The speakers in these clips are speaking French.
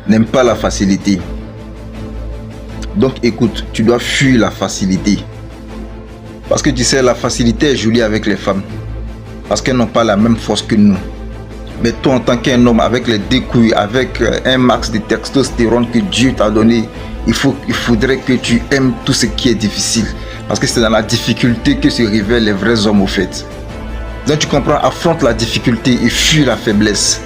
n'aime pas la facilité. Donc écoute, tu dois fuir la facilité. Parce que tu sais, la facilité est jolie avec les femmes. Parce qu'elles n'ont pas la même force que nous. Mais toi, en tant qu'un homme, avec les deux couilles, avec un max de testostérone que Dieu t'a donné, il faudrait que tu aimes tout ce qui est difficile. Parce que c'est dans la difficulté que se révèlent les vrais hommes au fait. Donc tu comprends, affronte la difficulté et fuis la faiblesse.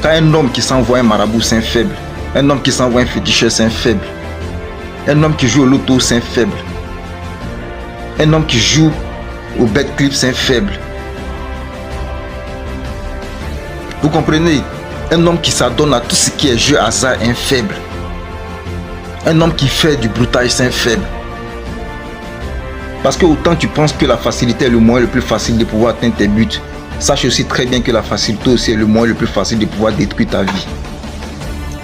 Quand un homme qui s'envoie un marabout, c'est un faible. Un homme qui s'envoie un féticheur, c'est un faible. Un homme qui joue au loto, c'est un faible. Un homme qui joue au betclip, c'est un faible. Vous comprenez? Un homme qui s'adonne à tout ce qui est jeu hasard est un faible. Un homme qui fait du broutage, c'est un faible. Parce que autant tu penses que la facilité est le moyen le plus facile de pouvoir atteindre tes buts, sache aussi très bien que la facilité aussi est le moyen le plus facile de pouvoir détruire ta vie.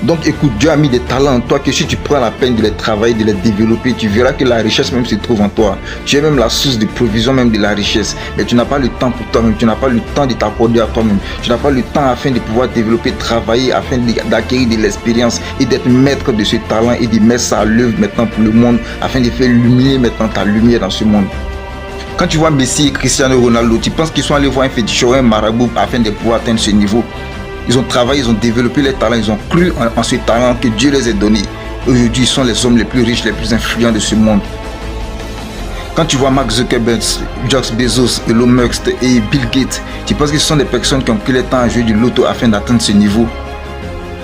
Donc écoute, Dieu a mis des talents en toi que si tu prends la peine de les travailler, de les développer, tu verras que la richesse même se trouve en toi. Tu es même la source de provision même de la richesse. Mais tu n'as pas le temps pour toi-même, tu n'as pas le temps de t'accorder à toi-même. Tu n'as pas le temps afin de pouvoir développer, travailler, afin d'acquérir de l'expérience et d'être maître de ce talent et de mettre ça à l'œuvre maintenant pour le monde, afin de faire lumière maintenant ta lumière dans ce monde. Quand tu vois Messi et Cristiano Ronaldo, tu penses qu'ils sont allés voir un féticheur, un marabout afin de pouvoir atteindre ce niveau? Ils ont travaillé, ils ont développé les talents, ils ont cru en ce talent que Dieu les a donné. Aujourd'hui, ils sont les hommes les plus riches, les plus influents de ce monde. Quand tu vois Mark Zuckerberg, Jeff Bezos, Elon Musk et Bill Gates, tu penses que ce sont des personnes qui ont pris le temps à jouer du loto afin d'atteindre ce niveau?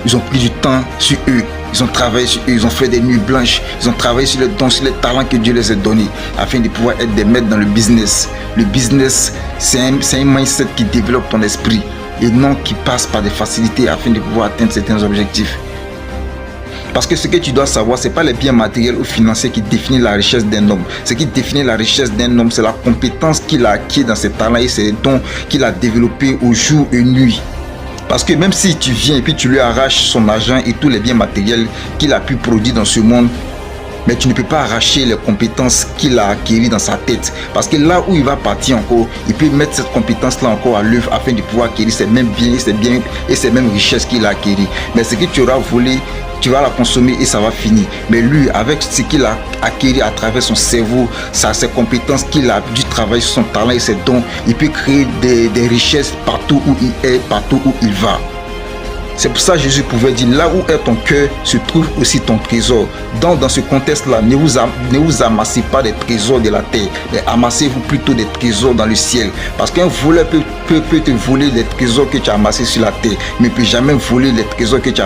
Ils ont pris du temps sur eux, ils ont travaillé sur eux, ils ont fait des nuits blanches, ils ont travaillé sur les dons, sur les talents que Dieu les a donnés afin de pouvoir être des maîtres dans le business. Le business, c'est un mindset qui développe ton esprit et non qui passe par des facilités afin de pouvoir atteindre certains objectifs. Parce que ce que tu dois savoir, ce n'est pas les biens matériels ou financiers qui définissent la richesse d'un homme. Ce qui définit la richesse d'un homme, c'est la compétence qu'il a acquis dans ses talents et ses dons qu'il a développés au jour et nuit. Parce que même si tu viens et puis tu lui arraches son argent et tous les biens matériels qu'il a pu produire dans ce monde, mais tu ne peux pas arracher les compétences qu'il a acquises dans sa tête. Parce que là où il va partir encore, il peut mettre cette compétence-là encore à l'œuvre afin de pouvoir acquérir ces mêmes biens et ces mêmes richesses qu'il a acquises. Mais ce que tu auras volé, tu vas la consommer et ça va finir. Mais lui, avec ce qu'il a acquis à travers son cerveau, ses compétences qu'il a dû travailler sur son talent et ses dons, il peut créer des richesses partout où il est, partout où il va. C'est pour ça que Jésus pouvait dire, là où est ton cœur se trouve aussi ton trésor. Donc dans ce contexte-là, ne vous amassez pas des trésors de la terre, mais amassez-vous plutôt des trésors dans le ciel. Parce qu'un voleur peut te voler les trésors que tu as amassés sur la terre, mais ne peut jamais voler les trésors que tu as amassés